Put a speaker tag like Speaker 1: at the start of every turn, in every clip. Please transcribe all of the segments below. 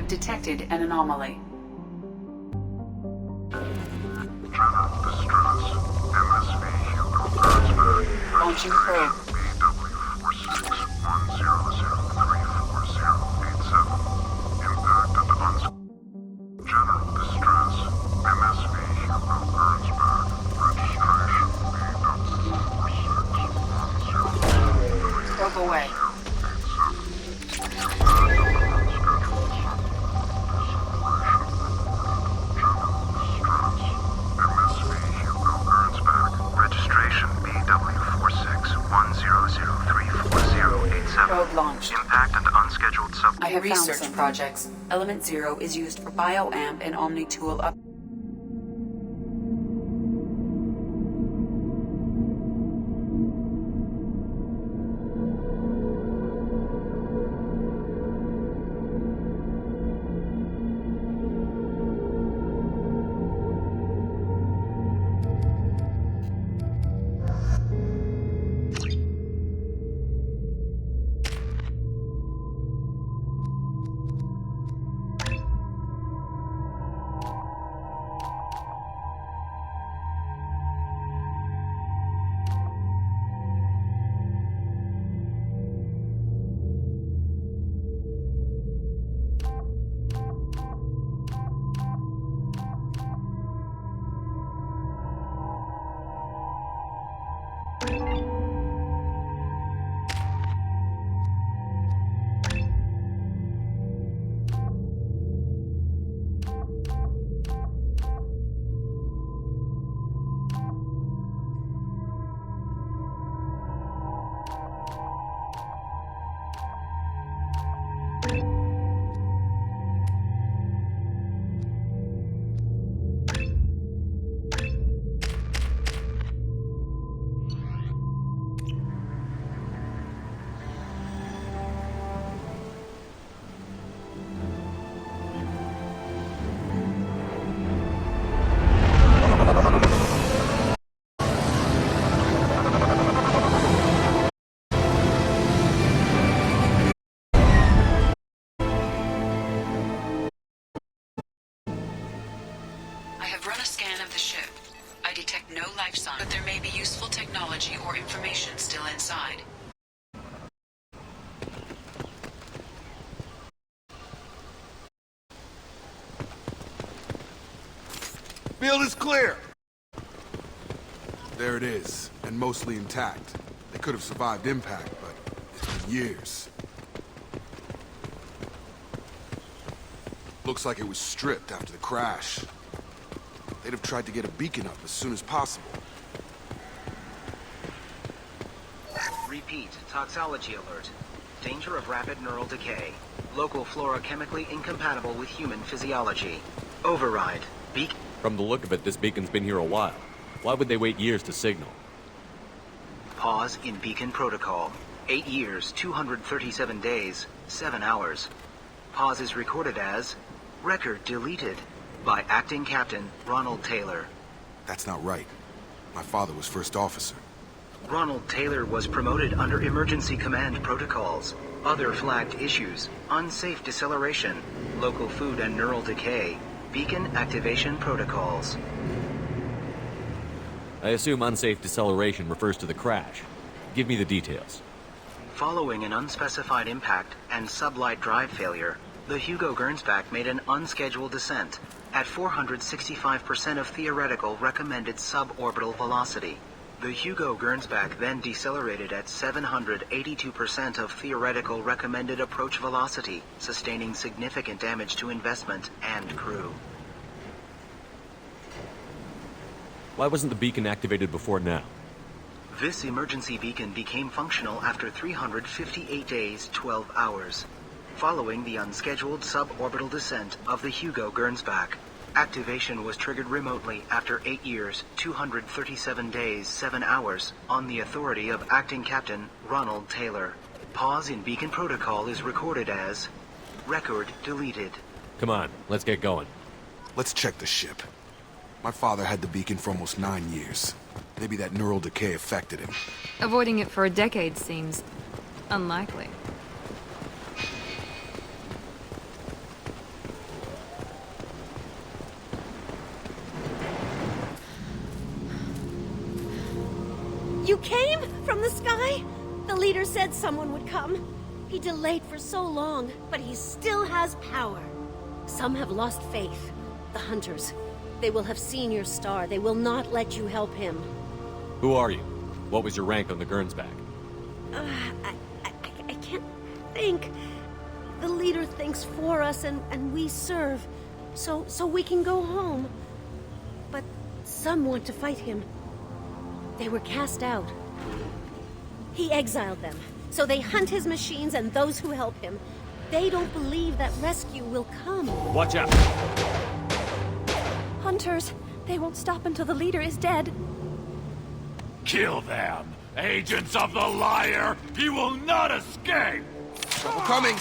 Speaker 1: have detected an anomaly. Launching probe. Probe away. Probe launched.
Speaker 2: Impact and unscheduled sub.
Speaker 1: I have research projects. Element 0 is used for bioamp and omni-tool up. I have run a scan of the ship. I detect no life sign, but there may be useful technology or information still inside.
Speaker 3: Field is clear! There it is, and mostly intact. They could have survived impact, but it's been years. Looks like it was stripped after the crash. They'd have tried to get a beacon up as soon as possible.
Speaker 4: Repeat, toxology alert. Danger of rapid neural decay. Local flora chemically incompatible with human physiology. Override. Beacon.
Speaker 5: From the look of it, this beacon's been here a while. Why would they wait years to signal?
Speaker 4: Pause in beacon protocol. 8 years, 237 days, 7 hours. Pause is recorded as record deleted by Acting Captain Ronald Taylor.
Speaker 3: That's not right. My father was first officer.
Speaker 4: Ronald Taylor was promoted under emergency command protocols. Other flagged issues: unsafe deceleration, local food and neural decay, beacon activation protocols.
Speaker 5: I assume unsafe deceleration refers to the crash. Give me the details.
Speaker 4: Following an unspecified impact and sublight drive failure, the Hugo Gernsback made an unscheduled descent at 465% of theoretical recommended suborbital velocity. The Hugo Gernsback then decelerated at 782% of theoretical recommended approach velocity, sustaining significant damage to investment and crew.
Speaker 5: Why wasn't the beacon activated before now?
Speaker 4: This emergency beacon became functional after 358 days, 12 hours. Following the unscheduled suborbital descent of the Hugo Gernsback, activation was triggered remotely after 8 years, 237 days, 7 hours, on the authority of Acting Captain Ronald Taylor. Pause in beacon protocol is recorded as record deleted.
Speaker 5: Come on, let's get going.
Speaker 3: Let's check the ship. My father had the beacon for almost 9 years. Maybe that neural decay affected him.
Speaker 6: Avoiding it for a decade seems unlikely.
Speaker 7: You came from the sky? The leader said someone would come. He delayed for so long, but he still has power. Some have lost faith. The hunters. They will have seen your star. They will not let you help him.
Speaker 5: Who are you? What was your rank on the Gernsback?
Speaker 7: I can't think. The leader thinks for us and we serve. So we can go home. But some want to fight him. They were cast out. He exiled them. So they hunt his machines and those who help him. They don't believe that rescue will come.
Speaker 5: Watch out!
Speaker 7: Hunters, they won't stop until the leader is dead.
Speaker 8: Kill them! Agents of the liar! He will not escape!
Speaker 3: Trouble coming!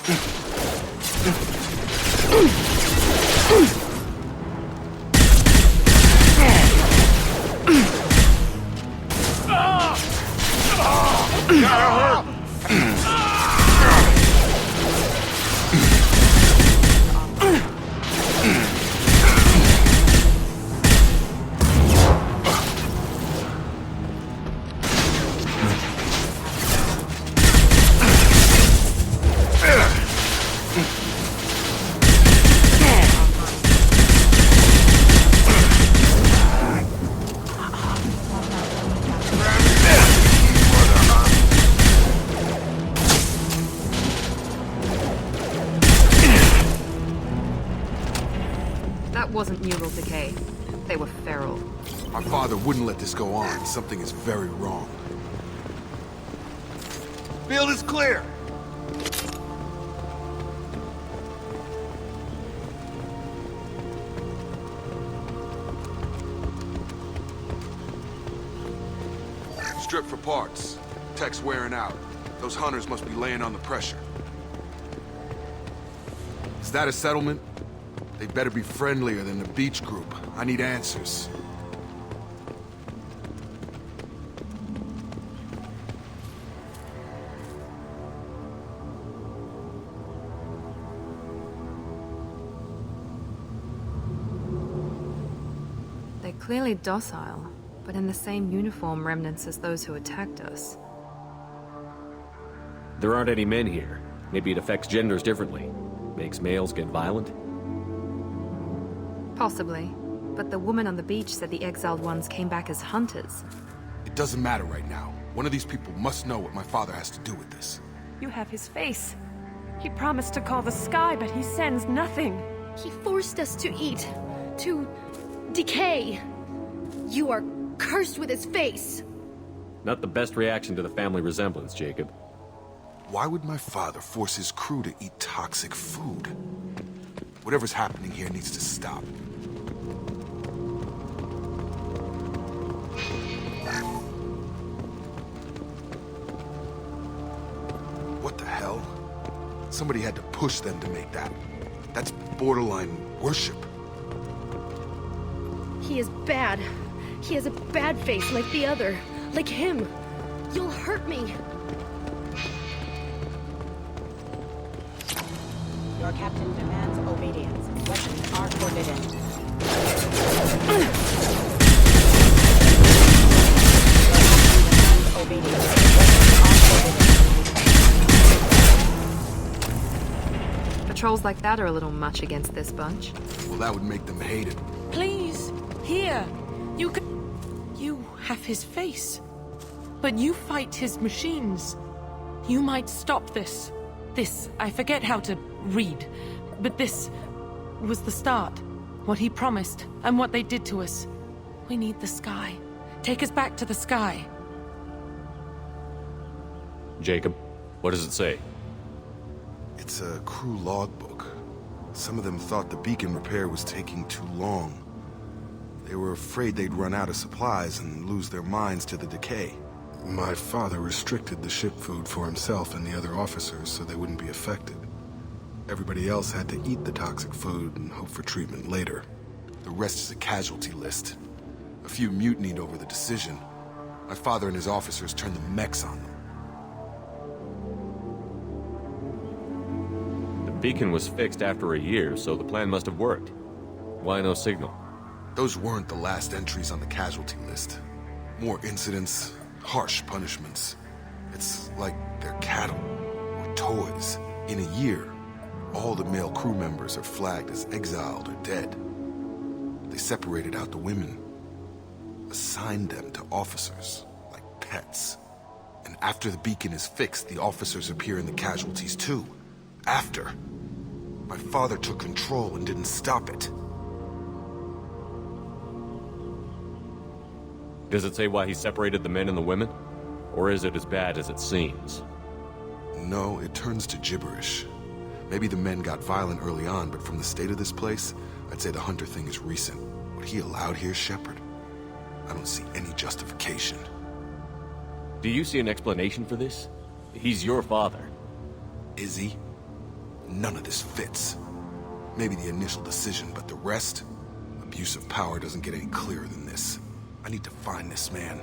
Speaker 6: That wasn't neural decay. They were feral.
Speaker 3: My father wouldn't let this go on. Something is very wrong. Field is clear! Strip for parts. Tech's wearing out. Those hunters must be laying on the pressure. Is that a settlement? They better be friendlier than the beach group. I need answers.
Speaker 6: They're clearly docile, but in the same uniform remnants as those who attacked us.
Speaker 5: There aren't any men here. Maybe it affects genders differently. Makes males get violent?
Speaker 6: Possibly. But the woman on the beach said the exiled ones came back as hunters.
Speaker 3: It doesn't matter right now. One of these people must know what my father has to do with this.
Speaker 9: You have his face. He promised to call the sky, but he sends nothing.
Speaker 7: He forced us to eat. To decay. You are cursed with his face.
Speaker 5: Not the best reaction to the family resemblance, Jacob.
Speaker 3: Why would my father force his crew to eat toxic food? Whatever's happening here needs to stop. What the hell? Somebody had to push them to make that. That's borderline worship.
Speaker 7: He is bad. He has a bad face like the other. Like him. You'll hurt me.
Speaker 10: Your captain demands obedience. Weapons are forbidden. Obedience.
Speaker 6: Patrols like that are a little much against this bunch.
Speaker 3: Well, that would make them hate it.
Speaker 9: Please, here. You have his face. But you fight his machines. You might stop this. This, I forget how to read. But this was the start. What he promised, and what they did to us. We need the sky. Take us back to the sky.
Speaker 5: Jacob, what does it say?
Speaker 3: It's a crew logbook. Some of them thought the beacon repair was taking too long. They were afraid they'd run out of supplies and lose their minds to the decay. My father restricted the ship food for himself and the other officers so they wouldn't be affected. Everybody else had to eat the toxic food and hope for treatment later. The rest is a casualty list. A few mutinied over the decision. My father and his officers turned the mechs on them.
Speaker 5: The beacon was fixed after a year, so the plan must have worked. Why no signal?
Speaker 3: Those weren't the last entries on the casualty list. More incidents, harsh punishments. It's like they're cattle or toys. In a year, all the male crew members are flagged as exiled or dead. They separated out the women, assigned them to officers, like pets. And after the beacon is fixed, the officers appear in the casualties too. After. My father took control and didn't stop it.
Speaker 5: Does it say why he separated the men and the women? Or is it as bad as it seems?
Speaker 3: No, it turns to gibberish. Maybe the men got violent early on, but from the state of this place, I'd say the Hunter thing is recent. What he allowed here, Shepard, I don't see any justification.
Speaker 5: Do you see an explanation for this? He's your father.
Speaker 3: Is he? None of this fits. Maybe the initial decision, but the rest? Abuse of power doesn't get any clearer than this. I need to find this man.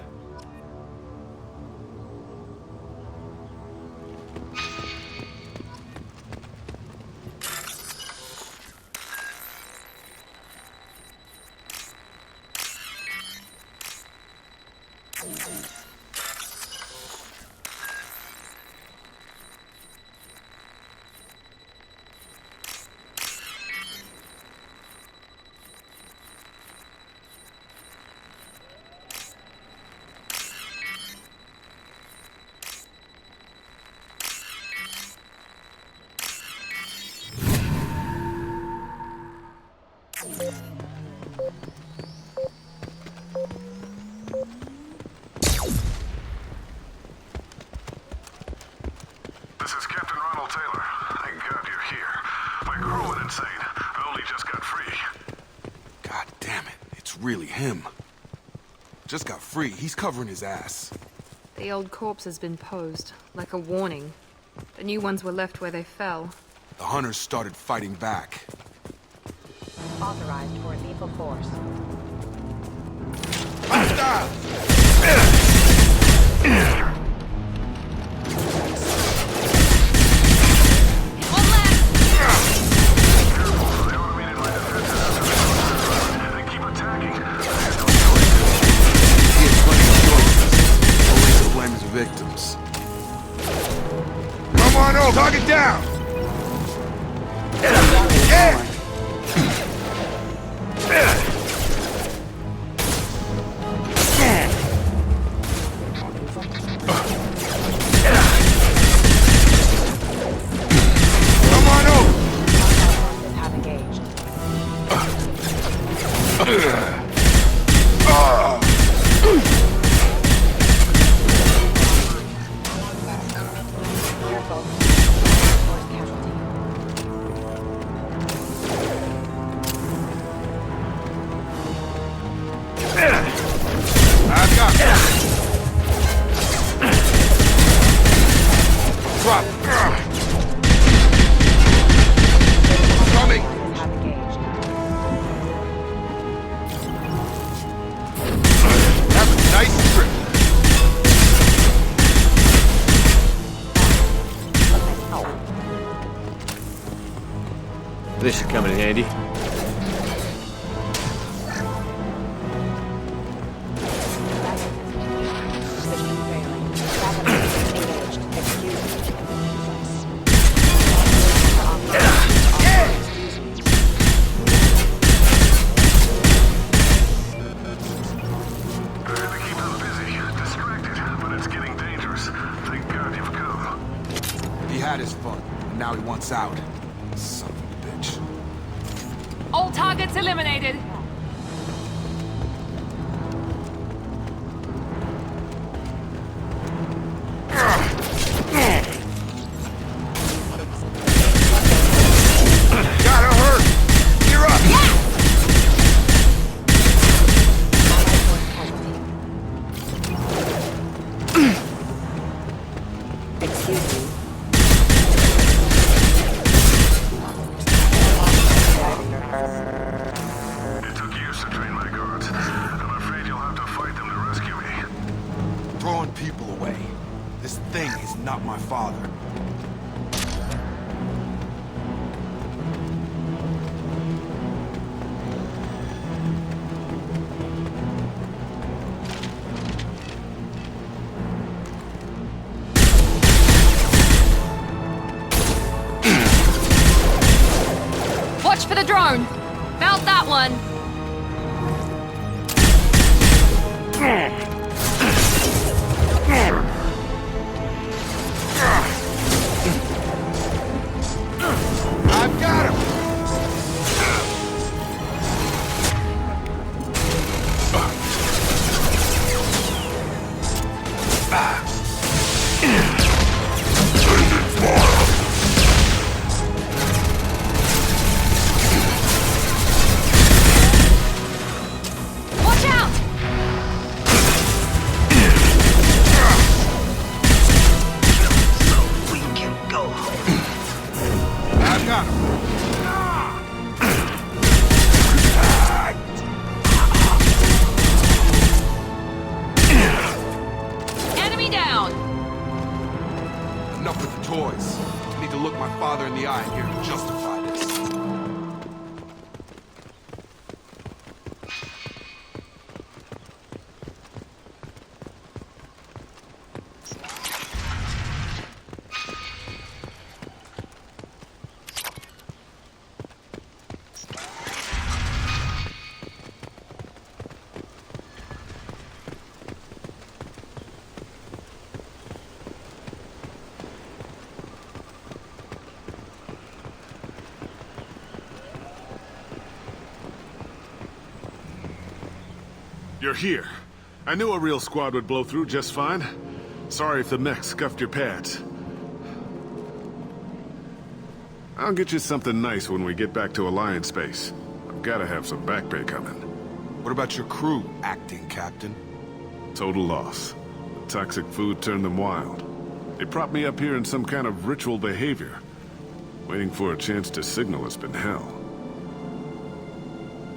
Speaker 2: This is Captain Ronald Taylor. Thank God you're here. My crew went insane. I only just got free.
Speaker 3: God damn it, it's really him. Just got free, he's covering his ass.
Speaker 6: The old corpse has been posed, like a warning. The new ones were left where they fell.
Speaker 3: The Hunters started fighting back.
Speaker 10: Authorized for lethal force.
Speaker 3: Victims. Come on over, hug it down! Yeah! Come on over!
Speaker 10: Have engaged. Careful. Force casualty.
Speaker 3: I've got it. Drop. Coming.
Speaker 10: Have engaged.
Speaker 3: Have a nice trip.
Speaker 5: This should come in handy.
Speaker 10: Position failing. Backup engaged. Excuse me.
Speaker 2: I had to keep them busy. Distracted, but it's getting dangerous. Thank God you've come.
Speaker 3: He had his fun, and now he wants out. Son of a bitch.
Speaker 9: All targets eliminated.
Speaker 3: Gotta hurt! You're up!
Speaker 10: Excuse me.
Speaker 2: It's
Speaker 6: for the drone. Found that one.
Speaker 3: I've got him!
Speaker 6: Watch out!
Speaker 4: We can go home.
Speaker 3: I've got him.
Speaker 6: Enemy down!
Speaker 3: Enough with the toys. I need to look my father in the eye here to justify this.
Speaker 2: You're here. I knew a real squad would blow through just fine. Sorry if the mech scuffed your pads. I'll get you something nice when we get back to Alliance base. I've gotta have some back pay coming.
Speaker 3: What about your crew, acting captain?
Speaker 2: Total loss. The toxic food turned them wild. They propped me up here in some kind of ritual behavior. Waiting for a chance to signal has been hell.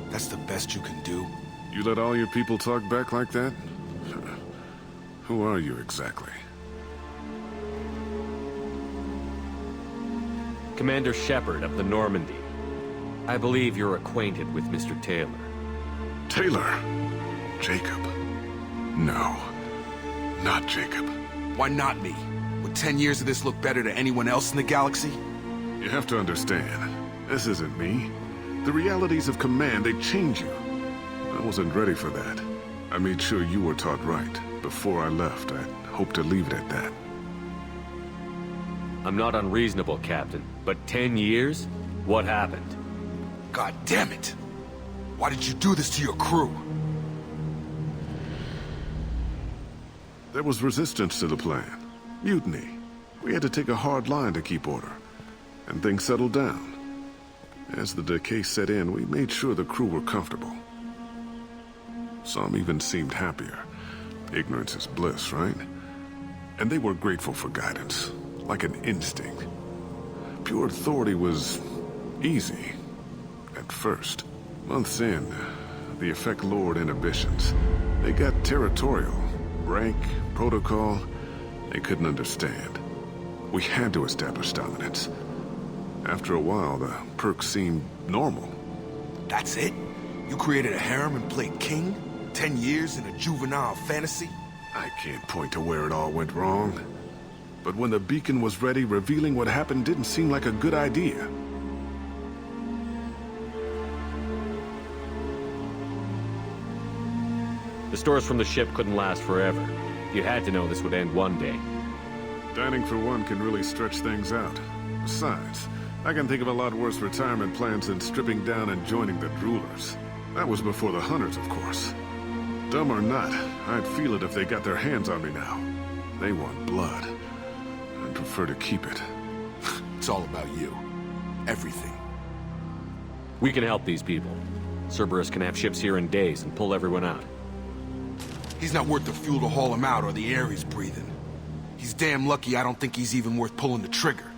Speaker 3: That's the best you can do?
Speaker 2: You let all your people talk back like that? Who are you exactly?
Speaker 5: Commander Shepard of the Normandy. I believe you're acquainted with Mr. Taylor.
Speaker 2: Taylor? Jacob? No. Not Jacob.
Speaker 3: Why not me? Would 10 years of this look better to anyone else in the galaxy?
Speaker 2: You have to understand, this isn't me. The realities of command, they change you. I wasn't ready for that. I made sure you were taught right. Before I left, I hoped to leave it at that.
Speaker 5: I'm not unreasonable, Captain, but 10 years? What happened?
Speaker 3: God damn it! Why did you do this to your crew?
Speaker 2: There was resistance to the plan. Mutiny. We had to take a hard line to keep order. And things settled down. As the decay set in, we made sure the crew were comfortable. Some even seemed happier. Ignorance is bliss, right? And they were grateful for guidance, like an instinct. Pure authority was easy, at first. Months in, the effect lowered inhibitions. They got territorial. Rank, protocol, they couldn't understand. We had to establish dominance. After a while, the perks seemed normal.
Speaker 3: That's it? You created a harem and played king? 10 years in a juvenile fantasy?
Speaker 2: I can't point to where it all went wrong. But when the beacon was ready, revealing what happened didn't seem like a good idea.
Speaker 5: The stores from the ship couldn't last forever. You had to know this would end one day.
Speaker 2: Dining for one can really stretch things out. Besides, I can think of a lot worse retirement plans than stripping down and joining the Droolers. That was before the Hunters, of course. Dumb or not, I'd feel it if they got their hands on me now. They want blood. I'd prefer to keep it.
Speaker 3: It's all about you. Everything.
Speaker 5: We can help these people. Cerberus can have ships here in days and pull everyone out.
Speaker 3: He's not worth the fuel to haul him out or the air he's breathing. He's damn lucky I don't think he's even worth pulling the trigger.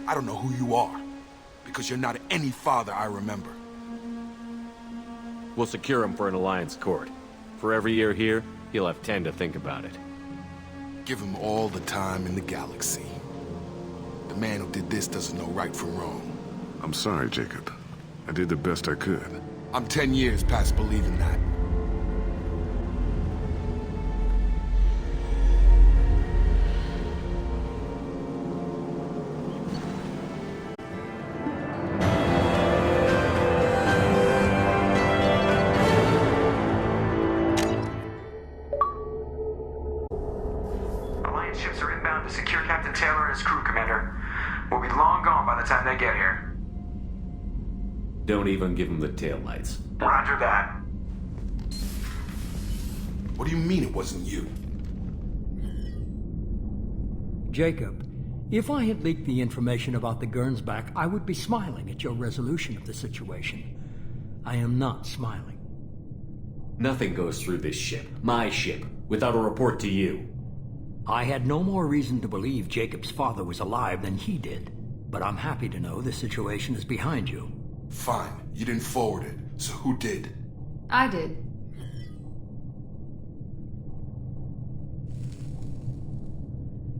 Speaker 3: I don't know who you are, because you're not any father I remember.
Speaker 5: We'll secure him for an Alliance court. For every year here, he'll have 10 to think about it.
Speaker 3: Give him all the time in the galaxy. The man who did this doesn't know right from wrong.
Speaker 2: I'm sorry, Jacob. I did the best I could.
Speaker 3: I'm 10 years past believing that.
Speaker 11: secure Captain Taylor and his crew, Commander. We'll be long gone by the time they get here.
Speaker 5: Don't even give him the taillights.
Speaker 11: Roger that.
Speaker 3: What do you mean it wasn't you?
Speaker 12: Jacob, if I had leaked the information about the Gernsback, I would be smiling at your resolution of the situation. I am not smiling.
Speaker 5: Nothing goes through this ship, my ship, without a report to you.
Speaker 12: I had no more reason to believe Jacob's father was alive than he did, but I'm happy to know the situation is behind you.
Speaker 3: Fine, you didn't forward it, so who did?
Speaker 6: I did.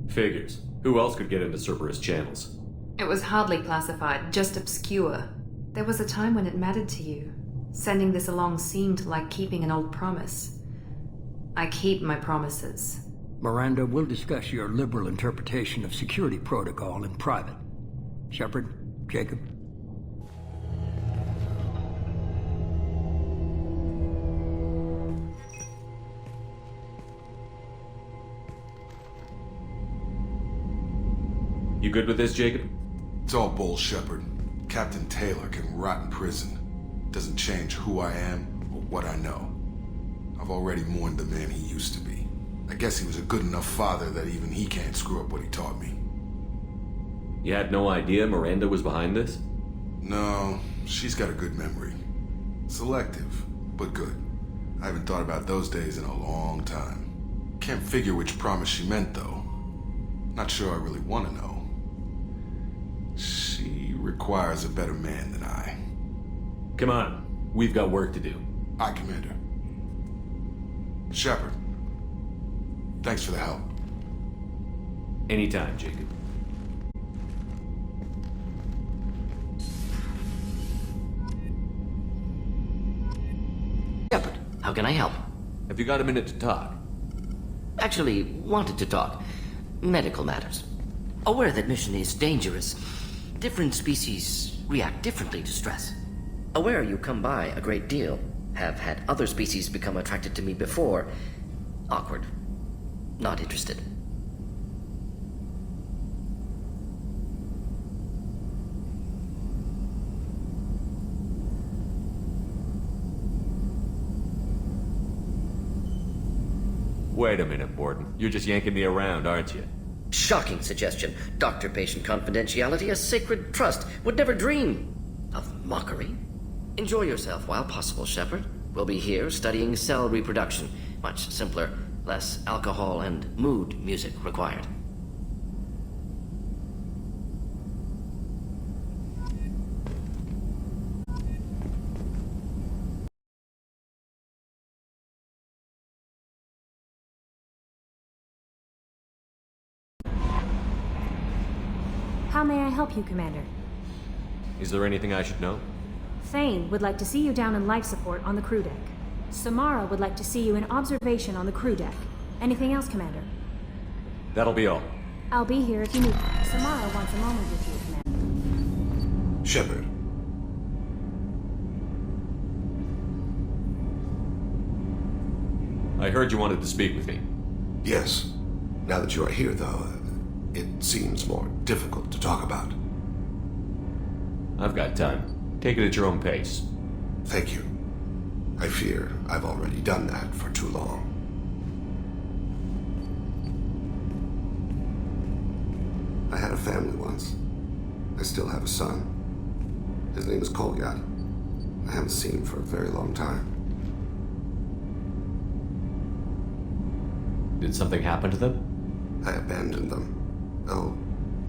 Speaker 5: Figures. Who else could get into Cerberus channels?
Speaker 6: It was hardly classified, just obscure. There was a time when it mattered to you. Sending this along seemed like keeping an old promise. I keep my promises.
Speaker 12: Miranda, we'll discuss your liberal interpretation of security protocol in private. Shepard, Jacob.
Speaker 5: You good with this, Jacob?
Speaker 3: It's all bull, Shepard. Captain Taylor can rot in prison. Doesn't change who I am or what I know. I've already mourned the man he used to be. I guess he was a good enough father that even he can't screw up what he taught me.
Speaker 5: You had no idea Miranda was behind this?
Speaker 3: No, she's got a good memory. Selective, but good. I haven't thought about those days in a long time. Can't figure which promise she meant, though. Not sure I really want to know. She requires a better man than I.
Speaker 5: Come on, we've got work to do.
Speaker 3: Aye, Commander. Shepard, thanks for the help.
Speaker 5: Anytime, Jacob.
Speaker 13: Shepard, how can I help?
Speaker 5: Have you got a minute to talk?
Speaker 13: Actually, wanted to talk. Medical matters. Aware that mission is dangerous. Different species react differently to stress. Aware you come by a great deal. Have had other species become attracted to me before. Awkward. Not interested.
Speaker 5: Wait a minute, Borden. You're just yanking me around, aren't you?
Speaker 13: Shocking suggestion. Doctor-patient confidentiality, a sacred trust. Would never dream of mockery. Enjoy yourself while possible, Shepard. We'll be here studying cell reproduction. Much simpler, less alcohol and mood music required.
Speaker 14: How may I help you, Commander?
Speaker 5: Is there anything I should know?
Speaker 14: Thane would like to see you down in life support on the crew deck. Samara would like to see you in observation on the crew deck. Anything else, Commander?
Speaker 5: That'll be all.
Speaker 14: I'll be here if you need me. Samara wants a moment with you, Commander.
Speaker 3: Shepard.
Speaker 5: I heard you wanted to speak with me.
Speaker 15: Yes. Now that you are here, though, it seems more difficult to talk about.
Speaker 5: I've got time. Take it at your own pace.
Speaker 15: Thank you. I fear I've already done that for too long. I had a family once. I still have a son. His name is Kolyat. I haven't seen him for a very long time.
Speaker 5: Did something happen to them?
Speaker 15: I abandoned them. Oh,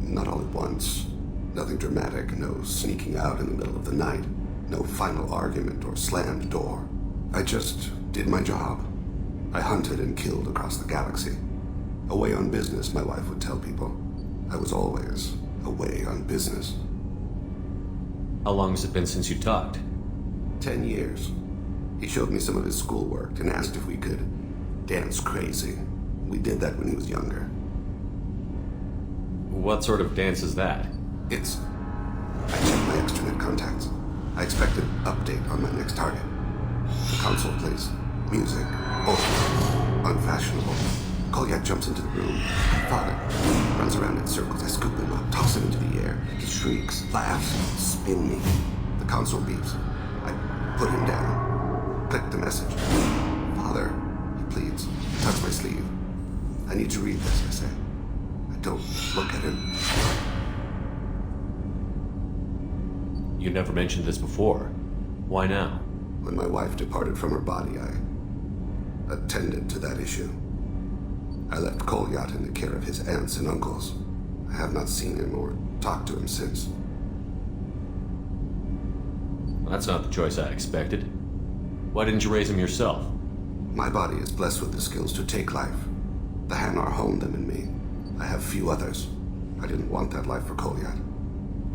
Speaker 15: not all at once. Nothing dramatic, no sneaking out in the middle of the night, no final argument or slammed door. I just did my job. I hunted and killed across the galaxy. Away on business, my wife would tell people. I was always away on business.
Speaker 5: How long has it been since you talked?
Speaker 15: 10 years. He showed me some of his schoolwork and asked if we could dance crazy. We did that when he was younger.
Speaker 5: What sort of dance is that?
Speaker 15: I checked my extranet contacts. I expect an update on my next target. The console plays music, old, unfashionable, Kolyat jumps into the room. I follow. Runs around in circles. I scoop him up, toss him into the air. He shrieks, laughs, spin me. The console beeps. I put him down. Click the message. Father, he pleads. Tucks my sleeve. I need to read this, I say. I don't look at him.
Speaker 5: You never mentioned this before. Why now?
Speaker 15: When my wife departed from her body, I attended to that issue. I left Kolyat in the care of his aunts and uncles. I have not seen him or talked to him since.
Speaker 5: Well, that's not the choice I expected. Why didn't you raise him yourself?
Speaker 15: My body is blessed with the skills to take life. The Hanar honed them in me. I have few others. I didn't want that life for Kolyat.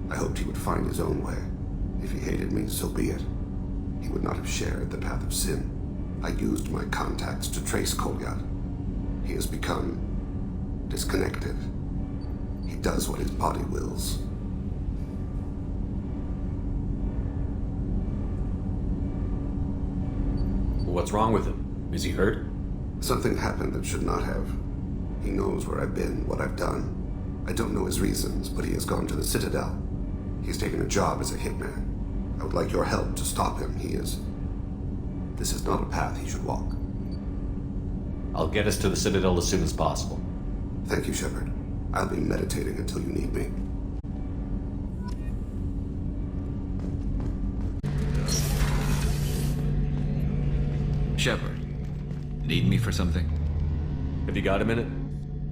Speaker 15: I hoped he would find his own way. If he hated me, so be it. He would not have shared the path of sin. I used my contacts to trace Kolyat. He has become disconnected. He does what his body wills.
Speaker 5: What's wrong with him? Is he hurt?
Speaker 15: Something happened that should not have. He knows where I've been, what I've done. I don't know his reasons, but he has gone to the Citadel. He's taken a job as a hitman. I would like your help to stop him. This is not a path he should walk.
Speaker 5: I'll get us to the Citadel as soon as possible.
Speaker 15: Thank you, Shepard. I'll be meditating until you need me.
Speaker 16: Shepard, need me for something?
Speaker 5: Have you got a minute?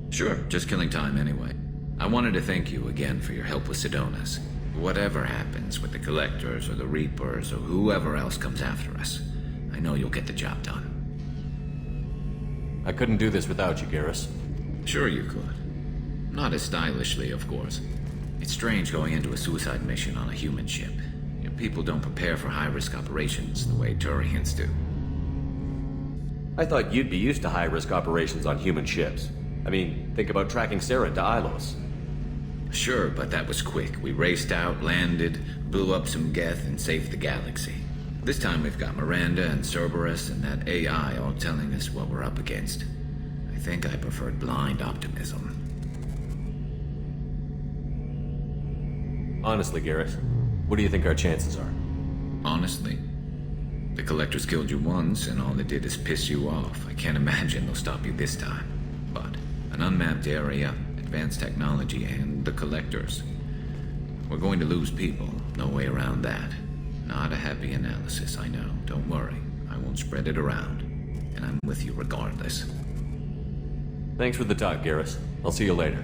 Speaker 16: Sure, just killing time anyway. I wanted to thank you again for your help with Sidonis. Whatever happens with the Collectors or the Reapers or whoever else comes after us, I know you'll get the job done.
Speaker 5: I couldn't do this without you, Garrus.
Speaker 16: Sure you could. Not as stylishly, of course. It's strange going into a suicide mission on a human ship. Your people don't prepare for high-risk operations the way Turians do.
Speaker 5: I thought you'd be used to high-risk operations on human ships. I mean, think about tracking Sarah to Ilos.
Speaker 16: Sure, but that was quick. We raced out, landed, blew up some Geth, and saved the galaxy. This time we've got Miranda and Cerberus and that AI all telling us what we're up against. I think I preferred blind optimism.
Speaker 5: Honestly, Garrus, what do you think our chances are?
Speaker 16: Honestly? The Collectors killed you once, and all they did is piss you off. I can't imagine they'll stop you this time. But an unmapped area, advanced technology, and the Collectors. We're going to lose people. No way around that. Not a happy analysis, I know. Don't worry. I won't spread it around. And I'm with you regardless.
Speaker 5: Thanks for the talk, Garrus. I'll see you later.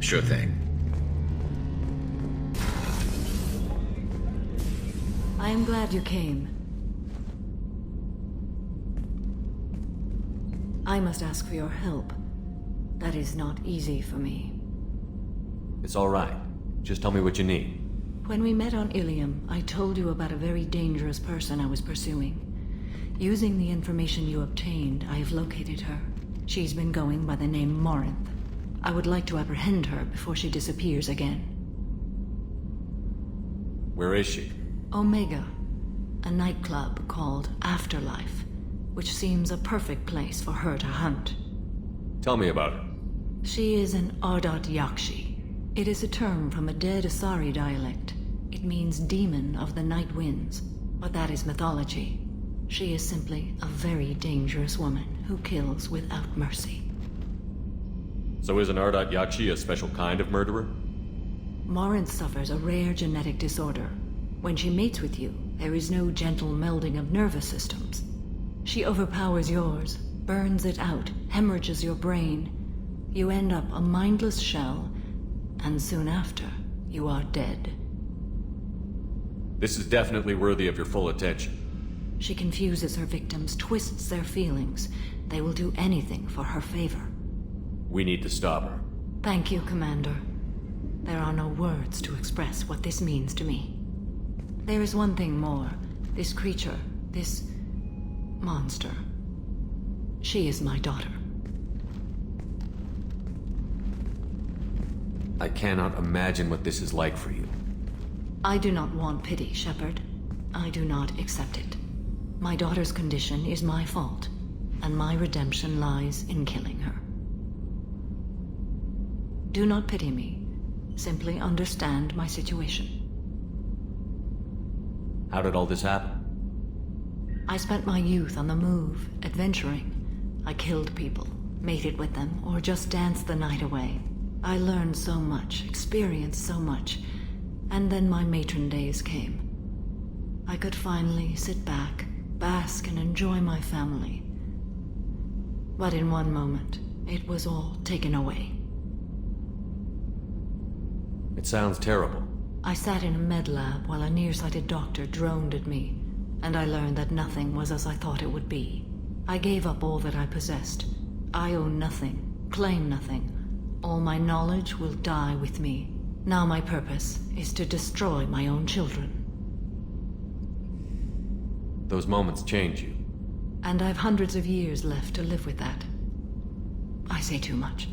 Speaker 16: Sure thing.
Speaker 17: I am glad you came. I must ask for your help. That is not easy for me.
Speaker 5: It's all right. Just tell me what you need.
Speaker 17: When we met on Ilium, I told you about a very dangerous person I was pursuing. Using the information you obtained, I have located her. She's been going by the name Morinth. I would like to apprehend her before she disappears again.
Speaker 5: Where is she?
Speaker 17: Omega, a nightclub called Afterlife, which seems a perfect place for her to hunt.
Speaker 5: Tell me about her.
Speaker 17: She is an Ardat Yakshi. It is a term from a dead Asari dialect. It means demon of the night winds, but that is mythology. She is simply a very dangerous woman who kills without mercy.
Speaker 5: So is an Ardat Yakshi a special kind of murderer?
Speaker 17: Morinth suffers a rare genetic disorder. When she mates with you, there is no gentle melding of nervous systems. She overpowers yours, burns it out, hemorrhages your brain. You end up a mindless shell, and soon after, you are dead.
Speaker 5: This is definitely worthy of your full attention.
Speaker 17: She confuses her victims, twists their feelings. They will do anything for her favor.
Speaker 5: We need to stop her.
Speaker 17: Thank you, Commander. There are no words to express what this means to me. There is one thing more. This creature, this monster. She is my daughter.
Speaker 5: I cannot imagine what this is like for you.
Speaker 17: I do not want pity, Shepard. I do not accept it. My daughter's condition is my fault, and my redemption lies in killing her. Do not pity me. Simply understand my situation.
Speaker 5: How did all this happen?
Speaker 17: I spent my youth on the move, adventuring. I killed people, mated with them, or just danced the night away. I learned so much, experienced so much, and then my matron days came. I could finally sit back, bask, and enjoy my family. But in one moment, it was all taken away.
Speaker 5: It sounds terrible.
Speaker 17: I sat in a med lab while a nearsighted doctor droned at me, and I learned that nothing was as I thought it would be. I gave up all that I possessed. I own nothing, claim nothing. All my knowledge will die with me. Now my purpose is to destroy my own children.
Speaker 5: Those moments change you.
Speaker 17: And I've hundreds of years left to live with that. I say too much.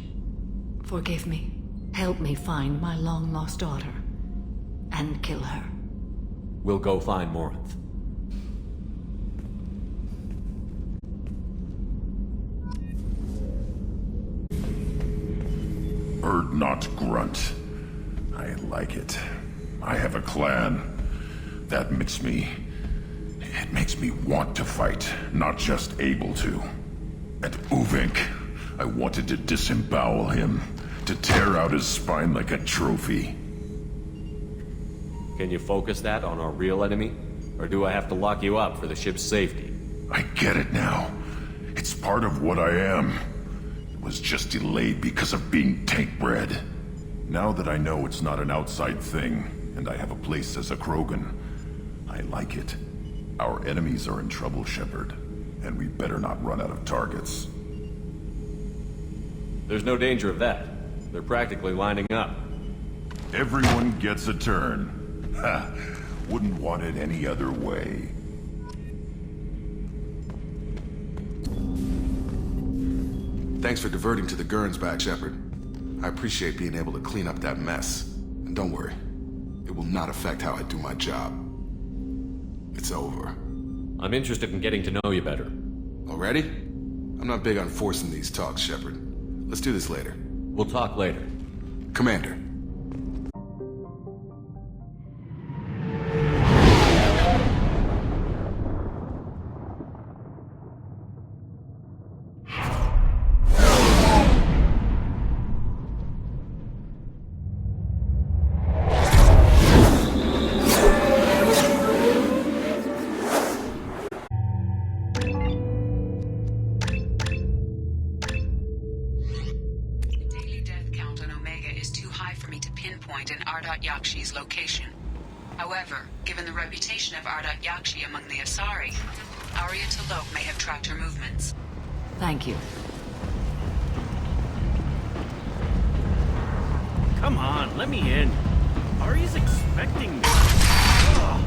Speaker 17: Forgive me. Help me find my long-lost daughter. And kill her.
Speaker 5: We'll go find Morinth.
Speaker 2: Bird not grunt. I like it. I have a clan. That makes me... It makes me want to fight, not just able to. At Uvink, I wanted to disembowel him, to tear out his spine like a trophy.
Speaker 5: Can you focus that on our real enemy? Or do I have to lock you up for the ship's safety?
Speaker 2: I get it now. It's part of what I am. It was just delayed because of being tank-bred. Now that I know it's not an outside thing, and I have a place as a Krogan, I like it. Our enemies are in trouble, Shepard, and we better not run out of targets.
Speaker 5: There's no danger of that. They're practically lining up.
Speaker 2: Everyone gets a turn. Ha! Wouldn't want it any other way.
Speaker 3: Thanks for diverting to the Gernsback, Shepard. I appreciate being able to clean up that mess. And don't worry, it will not affect how I do my job. It's over.
Speaker 5: I'm interested in getting to know you better.
Speaker 3: Already? I'm not big on forcing these talks, Shepard. Let's do this later.
Speaker 5: We'll talk later.
Speaker 3: Commander.
Speaker 1: Yakshi's location. However, given the reputation of Yakshi among the Asari, Arya T'Loak may have tracked her movements.
Speaker 17: Thank you.
Speaker 18: Come on, let me in. Arya's expecting me. Ugh.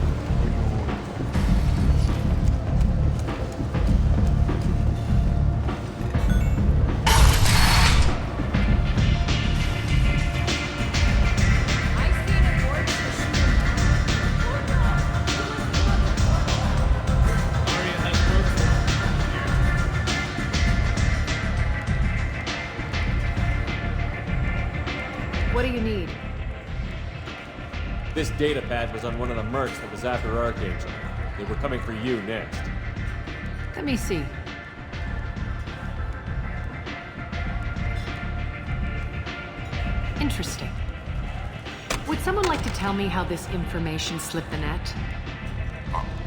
Speaker 6: What do you need?
Speaker 5: This data pad was on one of the mercs that was after Archangel. They were coming for you next.
Speaker 6: Let me see. Interesting. Would someone like to tell me how this information slipped the net?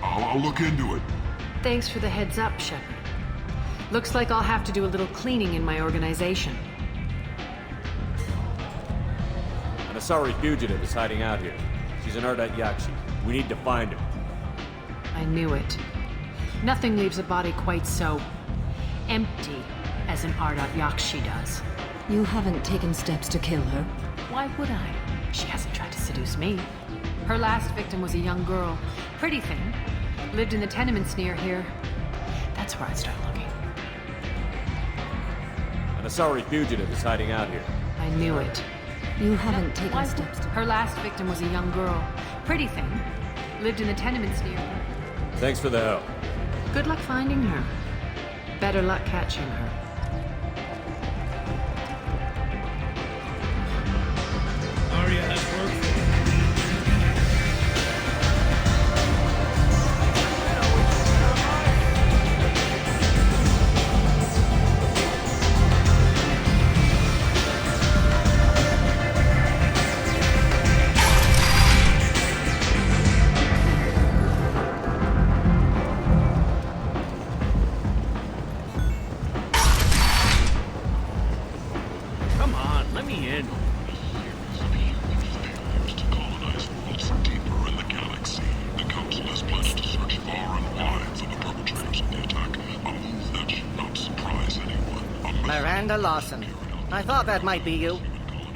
Speaker 2: I'll look into it.
Speaker 6: Thanks for the heads up, Shepard. Looks like I'll have to do a little cleaning in my organization.
Speaker 5: An Asari fugitive is hiding out here. She's an Yakshi. We need to find her.
Speaker 6: I knew it. Nothing leaves a body quite so empty as an Yakshi does.
Speaker 17: You haven't taken steps to kill her?
Speaker 6: Why would I? She hasn't tried to seduce me. Her last victim was a young girl. Pretty thing. Lived in the tenements near here. That's where I'd start looking.
Speaker 5: An Asari fugitive is hiding out here.
Speaker 6: I knew it.
Speaker 17: You haven't taken steps to...
Speaker 6: Her last victim was a young girl. Pretty thing. Lived in the tenements near here.
Speaker 5: Thanks for the help.
Speaker 6: Good luck finding her. Better luck catching her.
Speaker 19: Commander Lawson. I thought that might be you.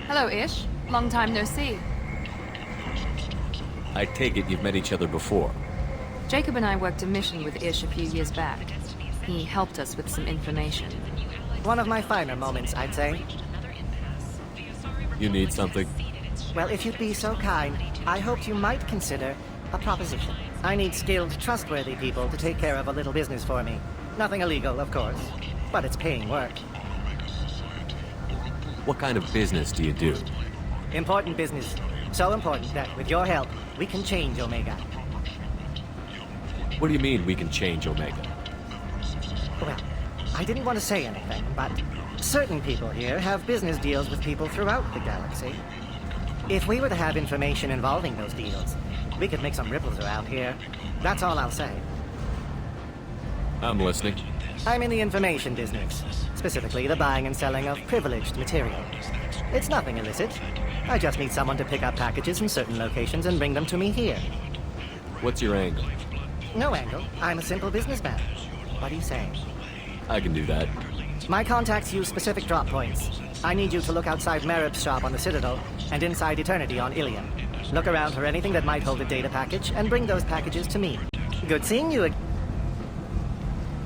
Speaker 20: Hello, Ish. Long time no see.
Speaker 5: I take it you've met each other before.
Speaker 20: Jacob and I worked a mission with Ish a few years back. He helped us with some information.
Speaker 19: One of my finer moments, I'd say.
Speaker 5: You need something?
Speaker 19: Well, if you'd be so kind, I hoped you might consider a proposition. I need skilled, trustworthy people to take care of a little business for me. Nothing illegal, of course, but it's paying work.
Speaker 5: What kind of business do you do?
Speaker 19: Important business. So important that, with your help, we can change Omega.
Speaker 5: What do you mean we can change Omega?
Speaker 19: Well, I didn't want to say anything, but certain people here have business deals with people throughout the galaxy. If we were to have information involving those deals, we could make some ripples around here. That's all I'll say.
Speaker 5: I'm listening.
Speaker 19: I'm in the information business, specifically the buying and selling of privileged material. It's nothing illicit. I just need someone to pick up packages in certain locations and bring them to me here.
Speaker 5: What's your angle?
Speaker 19: No angle. I'm a simple businessman. What do you say?
Speaker 5: I can do that.
Speaker 19: My contacts use specific drop points. I need you to look outside Merib's shop on the Citadel and inside Eternity on Ilium. Look around for anything that might hold a data package and bring those packages to me. Good seeing you again.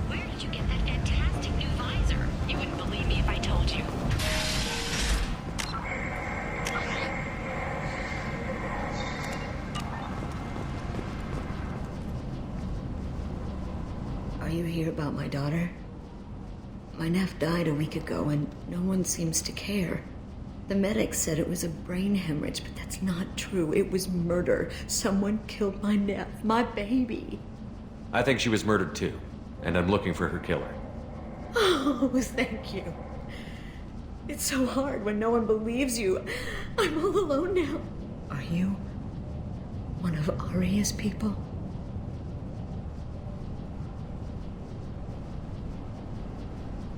Speaker 21: Where did you get that fantastic new visor? You wouldn't believe me if I told you.
Speaker 17: Are you here about my daughter? My nephew died a week ago and no one seems to care. The medics said it was a brain hemorrhage, but that's not true. It was murder. Someone killed my nephew, my baby.
Speaker 5: I think she was murdered too, and I'm looking for her killer.
Speaker 17: Oh, thank you. It's so hard when no one believes you. I'm all alone now. Are you one of Aria's people?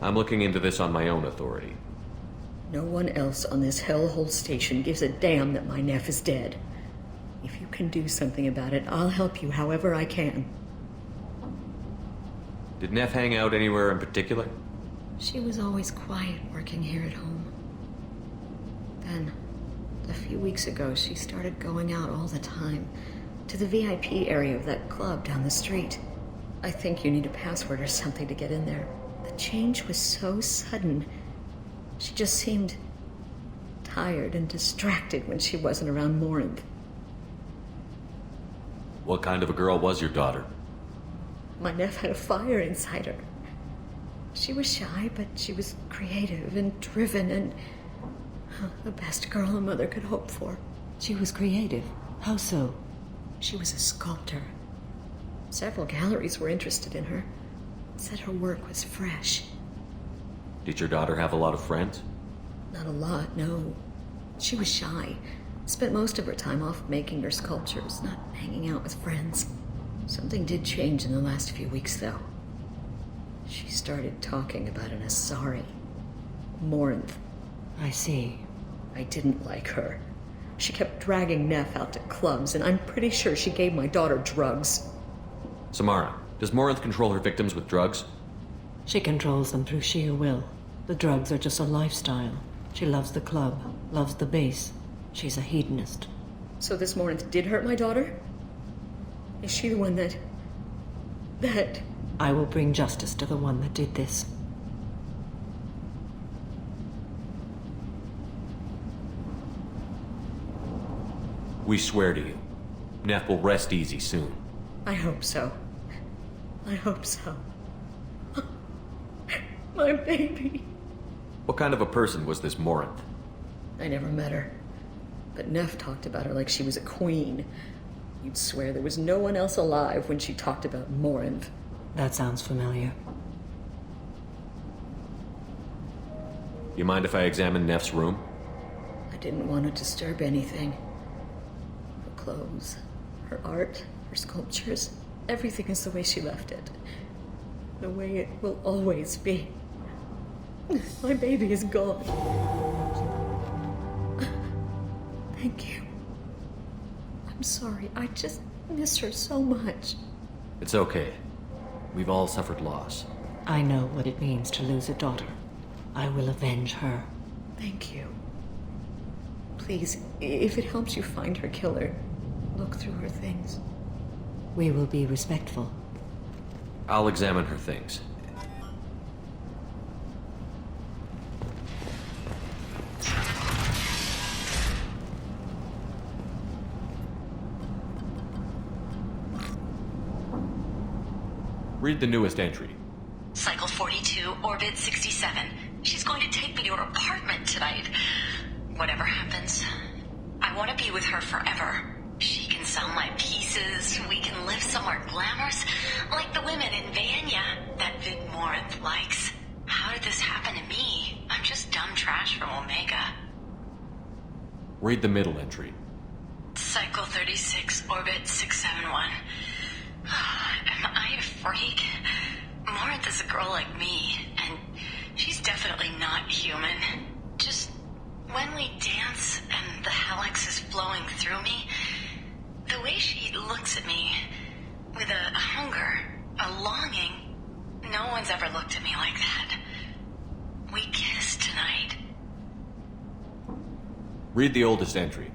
Speaker 5: I'm looking into this on my own authority.
Speaker 17: No one else on this hellhole station gives a damn that my nephew is dead. If you can do something about it, I'll help you however I can.
Speaker 5: Did Neff hang out anywhere in particular?
Speaker 17: She was always quiet working here at home. Then, a few weeks ago, she started going out all the time to the VIP area of that club down the street. I think you need a password or something to get in there. The change was so sudden. She just seemed tired and distracted when she wasn't around Morinth.
Speaker 5: What kind of a girl was your daughter?
Speaker 17: My nephew had a fire inside her. She was shy, but she was creative and driven and the best girl a mother could hope for. She was creative? How so? She was a sculptor. Several galleries were interested in her. Said her work was fresh.
Speaker 5: Did your daughter have a lot of friends?
Speaker 17: Not a lot, no. She was shy. Spent most of her time off making her sculptures, not hanging out with friends. Something did change in the last few weeks, though. She started talking about an Asari. Morinth. I see. I didn't like her. She kept dragging Neff out to clubs, and I'm pretty sure she gave my daughter drugs.
Speaker 5: Samara, does Morinth control her victims with drugs?
Speaker 17: She controls them through sheer will. The drugs are just a lifestyle. She loves the club, loves the base. She's a hedonist. So this Morinth did hurt my daughter? Is she the one that... I will bring justice to the one that did this.
Speaker 5: We swear to you, Neff will rest easy soon.
Speaker 17: I hope so. I hope so. My baby.
Speaker 5: What kind of a person was this Morinth?
Speaker 17: I never met her. But Neff talked about her like she was a queen. You'd swear there was no one else alive when she talked about Morinth. That sounds familiar.
Speaker 5: You mind if I examine Neff's room?
Speaker 17: I didn't want to disturb anything. Her clothes, her art, her sculptures, everything is the way she left it. The way it will always be. My baby is gone. Thank you. I'm sorry. I just miss her so much.
Speaker 5: It's okay. We've all suffered loss.
Speaker 17: I know what it means to lose a daughter. I will avenge her.
Speaker 8: Thank you. Please, if it helps you find her killer, look through her things.
Speaker 17: We will be respectful.
Speaker 5: I'll examine her things. Read the newest entry.
Speaker 21: Cycle 42, Orbit 67. She's going to take me to her apartment tonight. Whatever happens, I want to be with her forever. She can sell my pieces. We can live somewhere glamorous, like the women in Vanya that Vid Morinth likes. How did this happen to me? I'm just dumb trash from Omega.
Speaker 5: Read the middle entry.
Speaker 21: Cycle 36, Orbit 671. Am I a freak? Morinth is a girl like me, and she's definitely not human. Just when we dance and the helix is flowing through me, the way she looks at me with a hunger, a longing, no one's ever looked at me like that. We kissed tonight.
Speaker 5: Read the oldest entry.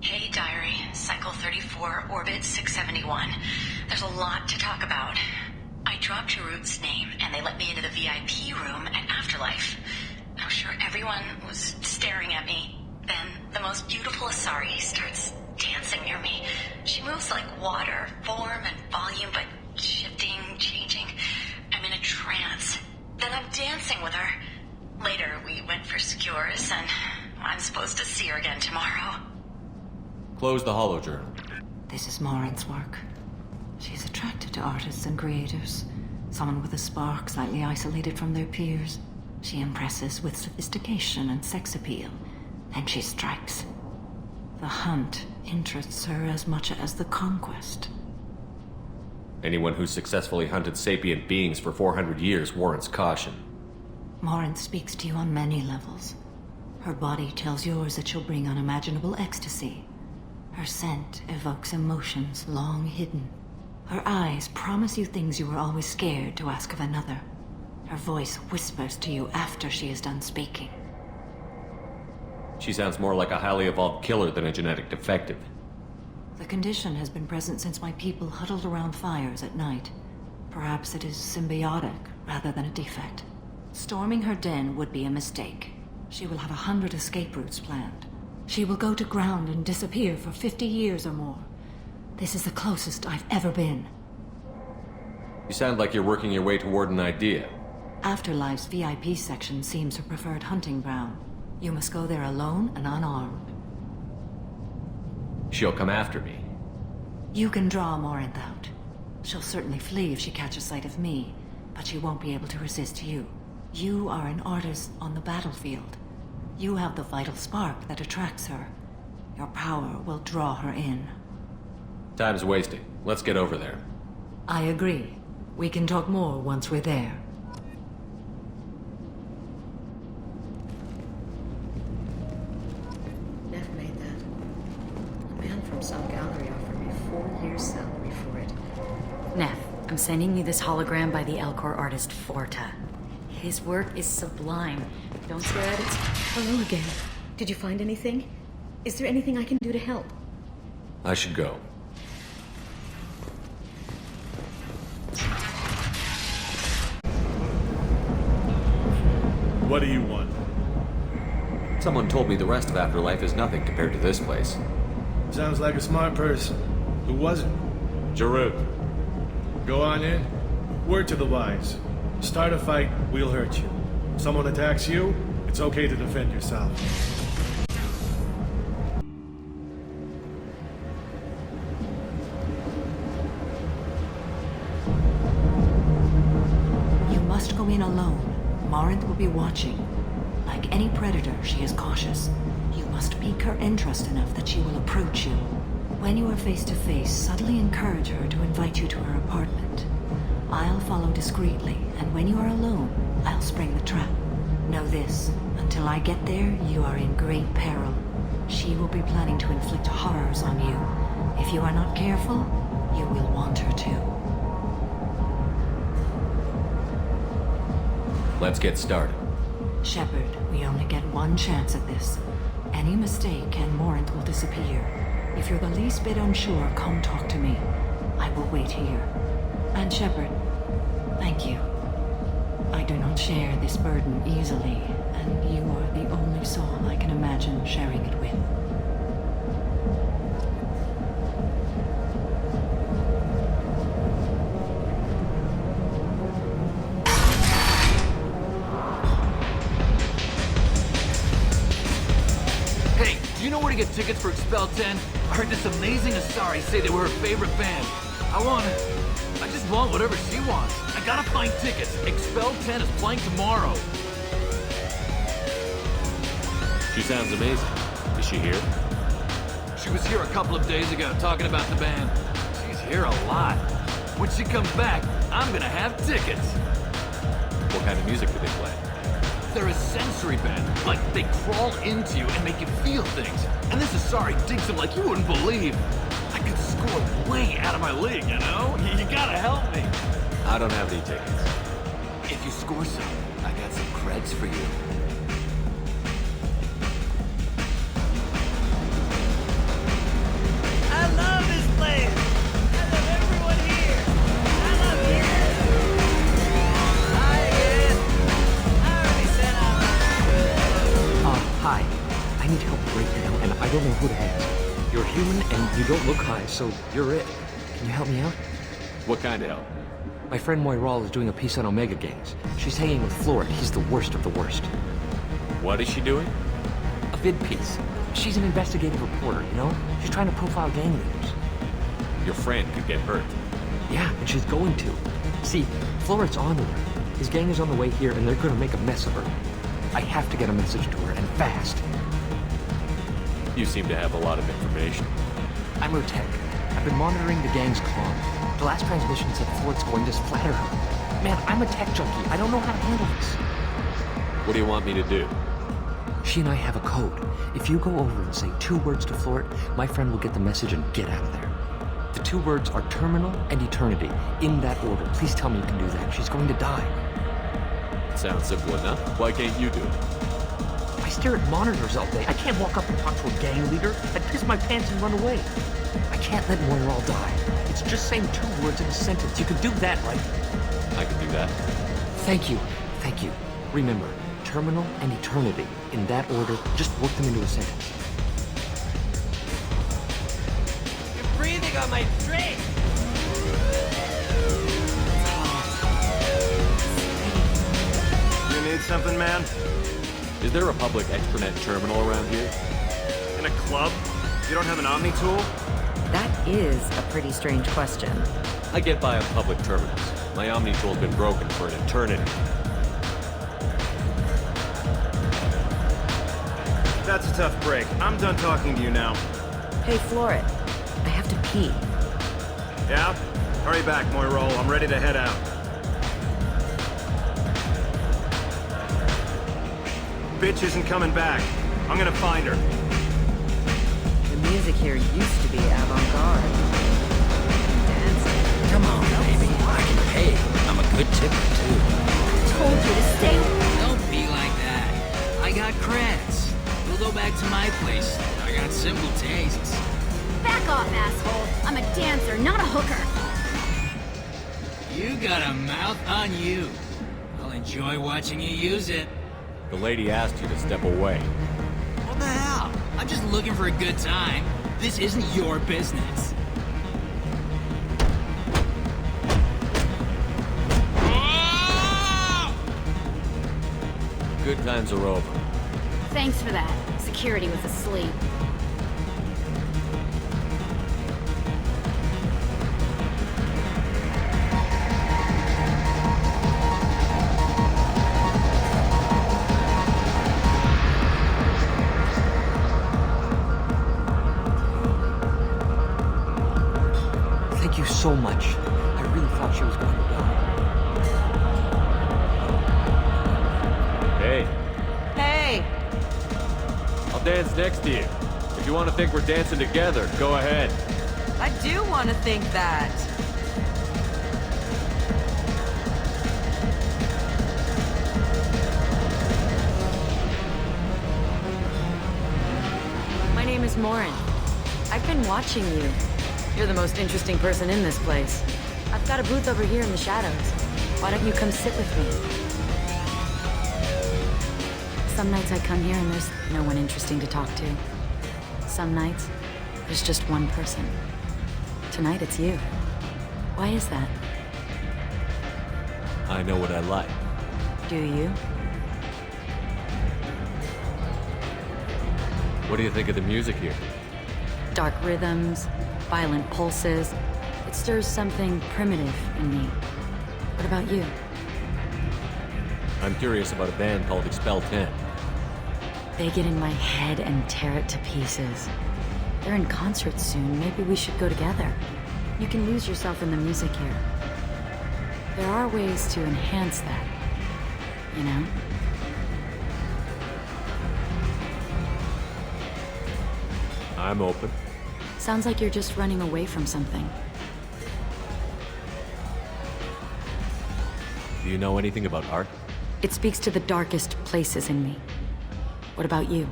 Speaker 21: Hey, diary, cycle 34, orbit 671. There's a lot to talk about. I dropped Jarut's name, and they let me into the VIP room at Afterlife. I'm sure everyone was staring at me. Then the most beautiful Asari starts dancing near me. She moves like water, form and volume, but shifting, changing. I'm in a trance. Then I'm dancing with her. Later, we went for skewers, and I'm supposed to see her again tomorrow.
Speaker 5: Close the holojournal.
Speaker 17: This is Morinth's work. She's attracted to artists and creators. Someone with a spark slightly isolated from their peers. She impresses with sophistication and sex appeal. Then she strikes. The hunt interests her as much as the conquest.
Speaker 5: Anyone who's successfully hunted sapient beings for 400 years warrants caution.
Speaker 17: Morinth speaks to you on many levels. Her body tells yours that she'll bring unimaginable ecstasy. Her scent evokes emotions long hidden. Her eyes promise you things you were always scared to ask of another. Her voice whispers to you after she is done speaking.
Speaker 5: She sounds more like a highly evolved killer than a genetic defective.
Speaker 17: The condition has been present since my people huddled around fires at night. Perhaps it is symbiotic rather than a defect. Storming her den would be a mistake. She will have 100 escape routes planned. She will go to ground and disappear for 50 years or more. This is the closest I've ever been.
Speaker 5: You sound like you're working your way toward an idea.
Speaker 17: Afterlife's VIP section seems her preferred hunting ground. You must go there alone and unarmed.
Speaker 5: She'll come after me.
Speaker 17: You can draw Morinth out. She'll certainly flee if she catches sight of me, but she won't be able to resist you. You are an artist on the battlefield. You have the vital spark that attracts her. Your power will draw her in.
Speaker 5: Time's wasting. Let's get over there.
Speaker 17: I agree. We can talk more once we're there.
Speaker 8: Neff made that. A man from some gallery offered me 4 years' salary for it.
Speaker 22: Neff, I'm sending you this hologram by the Elcor artist Forta. His work is sublime. Don't stare at it.
Speaker 8: Hello again. Did you find anything? Is there anything I can do to help?
Speaker 5: I should go.
Speaker 23: What do you want?
Speaker 5: Someone told me the rest of Afterlife is nothing compared to this place.
Speaker 23: Sounds like a smart person. Who was it?
Speaker 5: Jarut.
Speaker 23: Go on in. Word to the wise. Start a fight, we'll hurt you. Someone attacks you, it's okay to defend yourself.
Speaker 17: You must go in alone. Morinth will be watching. Like any predator, she is cautious. You must pique her interest enough that she will approach you. When you are face to face, subtly encourage her to invite you to her apartment. I'll follow discreetly, and when you are alone, I'll spring the trap. Know this, until I get there, you are in great peril. She will be planning to inflict horrors on you. If you are not careful, you will want her to.
Speaker 5: Let's get started.
Speaker 17: Shepard, we only get one chance at this. Any mistake and Morant will disappear. If you're the least bit unsure, come talk to me. I will wait here. And Shepard, thank you. I do not share this burden easily, and you are the only soul I can imagine sharing it with.
Speaker 7: Hey, do you know where to get tickets for Expel 10? I heard this amazing Asari say they were her favorite band. I just want whatever she wants. I gotta find tickets. Expel 10 is playing tomorrow.
Speaker 5: She sounds amazing. Is she here?
Speaker 7: She was here a couple of days ago talking about the band. She's here a lot. When she comes back, I'm gonna have tickets.
Speaker 5: What kind of music do they play?
Speaker 7: They're a sensory band. Like, they crawl into you and make you feel things. And this Asari digs them like you wouldn't believe. I could score way out of my league, you know? You gotta help me.
Speaker 5: I don't have any tickets.
Speaker 7: If you score some, I got some creds for you.
Speaker 9: I love this place! I love everyone here! I love you! Hi, Ian! I already said I love you!
Speaker 10: Hi. I need help right now, and I don't know who to ask. You're human, and you don't look high, so you're it. Can you help me out?
Speaker 5: What kind of help?
Speaker 10: My friend Moiral is doing a piece on Omega Gangs. She's hanging with Florid. He's the worst of the worst.
Speaker 5: What is she doing?
Speaker 10: A vid piece. She's an investigative reporter, you know? She's trying to profile gang leaders.
Speaker 5: Your friend could get hurt.
Speaker 10: Yeah, and she's going to. See, Florid's on with her. His gang is on the way here, and they're gonna make a mess of her. I have to get a message to her, and fast.
Speaker 5: You seem to have a lot of information.
Speaker 10: I'm her tech. I've been monitoring the gang's comm. The last transmission said Floyd's going to splatter her. Man, I'm a tech junkie. I don't know how to handle this.
Speaker 5: What do you want me to do?
Speaker 10: She and I have a code. If you go over and say 2 words to Floyd, my friend will get the message and get out of there. The 2 words are terminal and eternity. In that order. Please tell me you can do that. She's going to die.
Speaker 5: Sounds simple enough. Why can't you do it?
Speaker 10: I stare at monitors all day. I can't walk up and talk to a gang leader. I'd piss my pants and run away. I can't let Moiral die. It's just saying 2 words in a sentence. You can do that, right?
Speaker 5: I can do that.
Speaker 10: Thank you. Thank you. Remember, terminal and eternity. In that order, just work them into a sentence.
Speaker 9: You're breathing on my drink!
Speaker 23: You need something, man?
Speaker 5: Is there a public extranet terminal around here?
Speaker 23: In a club? You don't have an Omni tool?
Speaker 24: That is a pretty strange question.
Speaker 5: I get by on public terminals. My Omni tool's been broken for an eternity.
Speaker 23: That's a tough break. I'm done talking to you now.
Speaker 24: Hey, Florid. I have to pee.
Speaker 23: Yeah? Hurry back, Moiral. I'm ready to head out. Bitch isn't coming back. I'm gonna find her.
Speaker 24: The music here used to be avant-garde. Dancing.
Speaker 18: Come on, baby. I can pay. I'm a good tipper, too.
Speaker 21: I told you to stay.
Speaker 18: Don't be like that. I got creds. We'll go back to my place. I got simple tastes.
Speaker 21: Back off, asshole. I'm a dancer, not a hooker.
Speaker 18: You got a mouth on you. I'll enjoy watching you use it.
Speaker 5: The lady asked you to step away.
Speaker 18: What the hell? I'm just looking for a good time. This isn't your business.
Speaker 5: Good times are over.
Speaker 21: Thanks for that. Security was asleep.
Speaker 10: Thank you so much. I really thought she was going to die.
Speaker 5: Hey,
Speaker 24: Hey!
Speaker 5: I'll dance next to you. If you want to think we're dancing together, go ahead.
Speaker 25: I do want to think that.
Speaker 22: name is Morin. I've been watching you. You're the most interesting person in this place. I've got a booth over here in the shadows. Why don't you come sit with me? Some nights I come here and there's no one interesting to talk to. Some nights, there's just one person. Tonight it's you. Why is that?
Speaker 5: I know what I like.
Speaker 22: Do you?
Speaker 5: What do you think of the music here?
Speaker 22: Dark rhythms, violent pulses. It stirs something primitive in me. What about you?
Speaker 5: I'm curious about a band called Expel 10.
Speaker 22: They get in my head and tear it to pieces. They're in concert soon. Maybe we should go together. You can lose yourself in the music here. There are ways to enhance that, you know?
Speaker 5: I'm open.
Speaker 22: Sounds like you're just running away from something.
Speaker 5: Do you know anything about art?
Speaker 22: It speaks to the darkest places in me. What about you?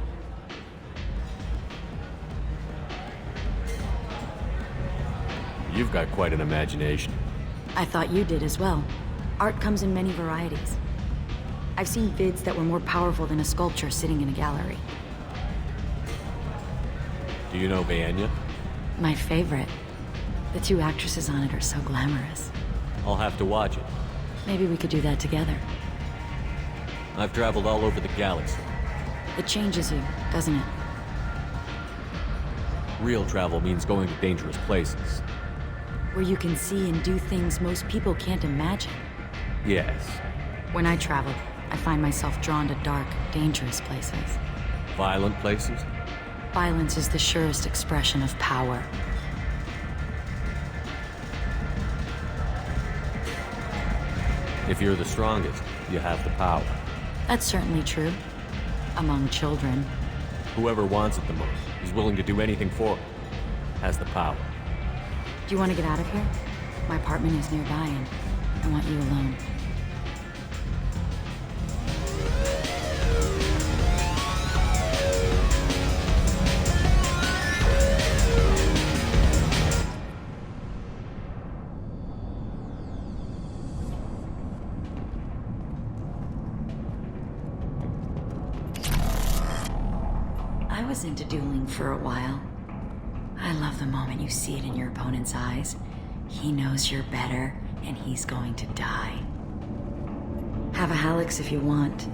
Speaker 5: You've got quite an imagination.
Speaker 22: I thought you did as well. Art comes in many varieties. I've seen vids that were more powerful than a sculpture sitting in a gallery.
Speaker 5: Do you know Bayenya?
Speaker 22: My favorite. The two actresses on it are so glamorous.
Speaker 5: I'll have to watch it.
Speaker 22: Maybe we could do that together.
Speaker 5: I've traveled all over the galaxy.
Speaker 22: It changes you, doesn't it?
Speaker 5: Real travel means going to dangerous places.
Speaker 22: Where you can see and do things most people can't imagine.
Speaker 5: Yes.
Speaker 22: When I travel, I find myself drawn to dark, dangerous places.
Speaker 5: Violent places?
Speaker 22: Violence is the surest expression of power.
Speaker 5: If you're the strongest, you have the power.
Speaker 22: That's certainly true. Among children.
Speaker 5: Whoever wants it the most, is willing to do anything for it, has the power.
Speaker 22: Do you want to get out of here? My apartment is nearby and I want you alone. I was into dueling for a while. I love the moment you see it in your opponent's eyes. He knows you're better, and he's going to die. Have a Halix if you want,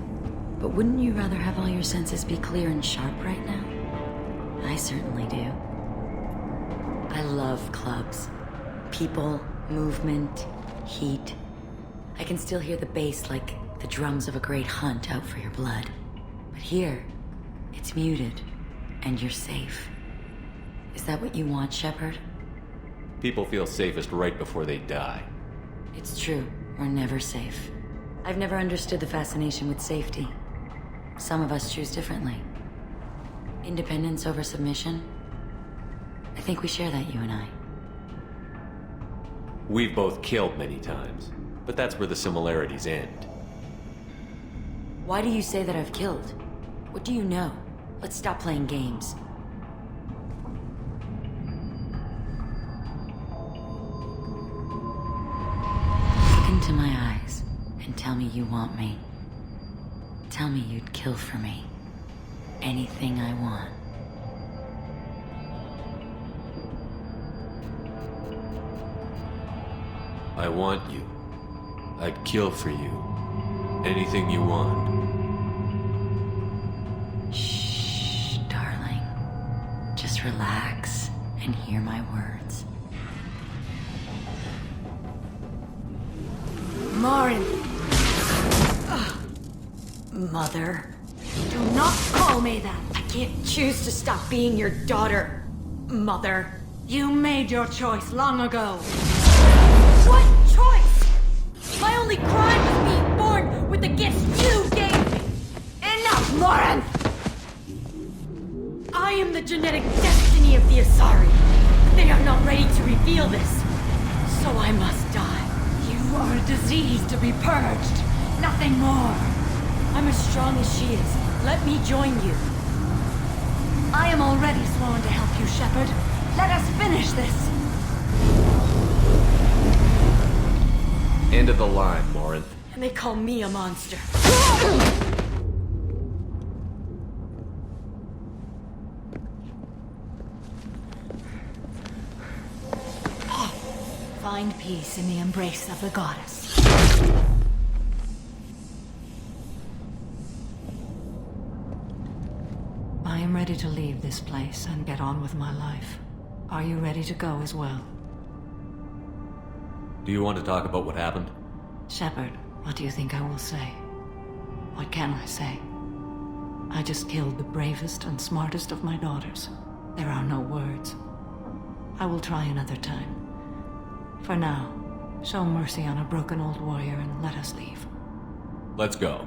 Speaker 22: but wouldn't you rather have all your senses be clear and sharp right now? I certainly do. I love clubs. People, movement, heat. I can still hear the bass like the drums of a great hunt out for your blood. But here, it's muted, and you're safe. Is that what you want, Shepard?
Speaker 5: People feel safest right before they die.
Speaker 22: It's true. We're never safe. I've never understood the fascination with safety. Some of us choose differently. Independence over submission? I think we share that, you and I.
Speaker 5: We've both killed many times, but that's where the similarities end.
Speaker 22: Why do you say that I've killed? What do you know? Let's stop playing games. Into my eyes and tell me you want me. Tell me you'd kill for me. Anything I want.
Speaker 5: I want you. I'd kill for you. Anything you want.
Speaker 22: Shh, darling. Just relax and hear my words. Morin! Mother. Do not call me that! I can't choose to stop being your daughter, Mother.
Speaker 17: You made your choice long ago.
Speaker 22: What choice? My only crime was being born with the gifts you gave me! Enough, Morin! I am the genetic destiny of the Asari. They are not ready to reveal this, so I must die.
Speaker 17: You are a disease to be purged. Nothing more.
Speaker 22: I'm as strong as she is. Let me join you.
Speaker 17: I am already sworn to help you, Shepard. Let us finish this!
Speaker 5: End of the line, Morinth.
Speaker 17: And they call me a monster. Find peace in the embrace of the goddess. I am ready to leave this place and get on with my life. Are you ready to go as well?
Speaker 5: Do you want to talk about what happened?
Speaker 17: Shepard, what do you think I will say? What can I say? I just killed the bravest and smartest of my daughters. There are no words. I will try another time. For now, show mercy on a broken old warrior and let us leave.
Speaker 5: Let's go.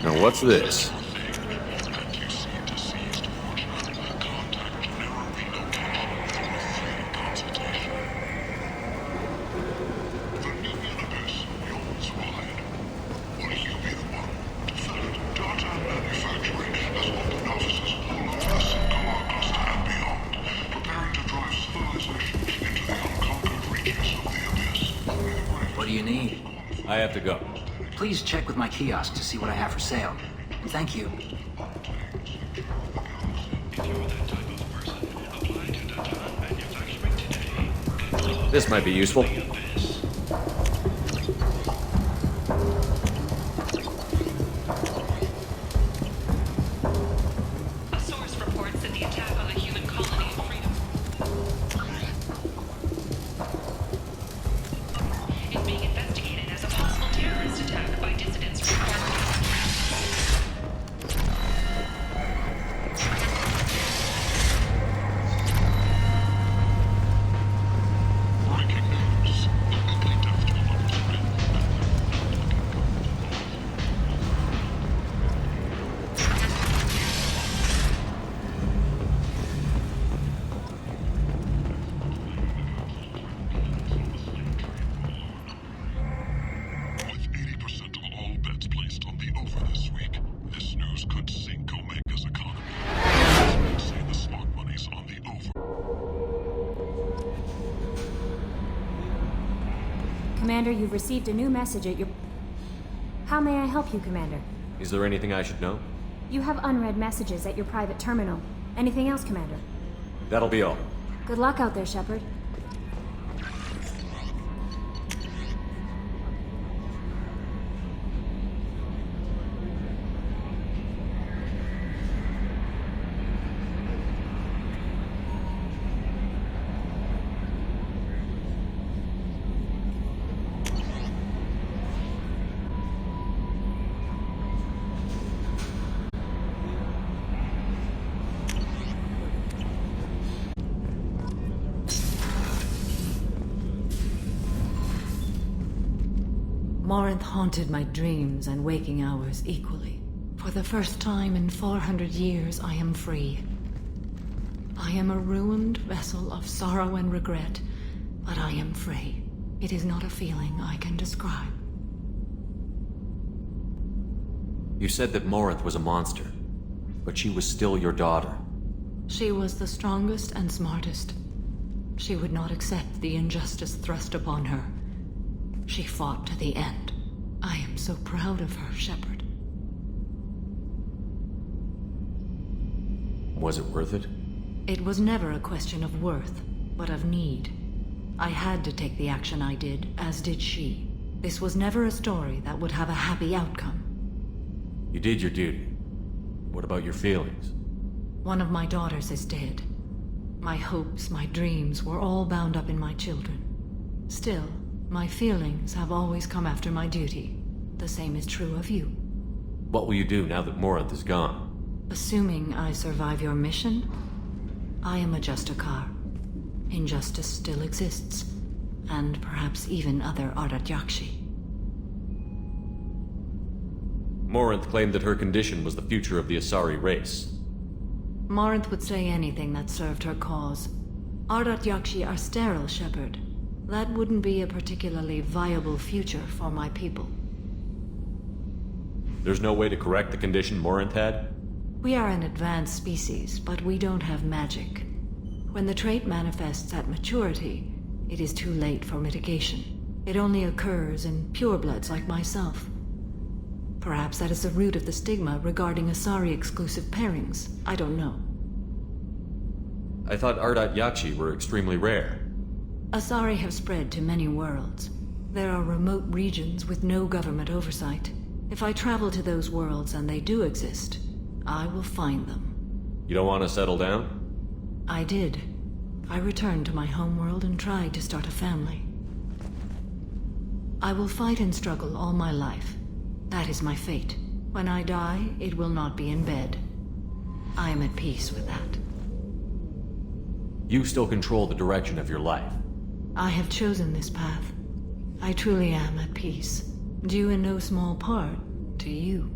Speaker 2: Now what's this?
Speaker 18: What do you need?
Speaker 5: I have to go.
Speaker 18: Please check with my kiosk to see what I have for sale. Thank you.
Speaker 5: This might be useful.
Speaker 1: A source reports that the attack on the human colony in Freedom is being investigated as a possible terrorist attack by dissidents from
Speaker 4: Commander, you've received a new message at your... How may I help you, Commander?
Speaker 5: Is there anything I should know?
Speaker 4: You have unread messages at your private terminal. Anything else, Commander?
Speaker 5: That'll be all.
Speaker 4: Good luck out there, Shepard.
Speaker 17: Morinth haunted my dreams and waking hours equally. For the first time in 400 years, I am free. I am a ruined vessel of sorrow and regret, but I am free. It is not a feeling I can describe.
Speaker 5: You said that Morinth was a monster, but she was still your daughter.
Speaker 17: She was the strongest and smartest. She would not accept the injustice thrust upon her. She fought to the end. I am so proud of her, Shepard.
Speaker 5: Was it worth it?
Speaker 17: It was never a question of worth, but of need. I had to take the action I did, as did she. This was never a story that would have a happy outcome.
Speaker 5: You did your duty. What about your feelings?
Speaker 17: One of my daughters is dead. My hopes, my dreams were all bound up in my children. Still, my feelings have always come after my duty. The same is true of you.
Speaker 5: What will you do now that Morinth is gone?
Speaker 17: Assuming I survive your mission, I am a Justikar. Injustice still exists, and perhaps even other Ardat Yakshi.
Speaker 5: Morinth claimed that her condition was the future of the Asari race.
Speaker 17: Morinth would say anything that served her cause. Ardat Yakshi are sterile, Shepard. That wouldn't be a particularly viable future for my people.
Speaker 5: There's no way to correct the condition Morinth had?
Speaker 17: We are an advanced species, but we don't have magic. When the trait manifests at maturity, it is too late for mitigation. It only occurs in purebloods like myself. Perhaps that is the root of the stigma regarding Asari-exclusive pairings. I don't know.
Speaker 5: I thought Ardat Yakshi were extremely rare.
Speaker 17: Asari have spread to many worlds. There are remote regions with no government oversight. If I travel to those worlds and they do exist, I will find them.
Speaker 5: You don't want to settle down?
Speaker 17: I did. I returned to my homeworld and tried to start a family. I will fight and struggle all my life. That is my fate. When I die, it will not be in bed. I am at peace with that.
Speaker 5: You still control the direction of your life.
Speaker 17: I have chosen this path. I truly am at peace, due in no small part to you.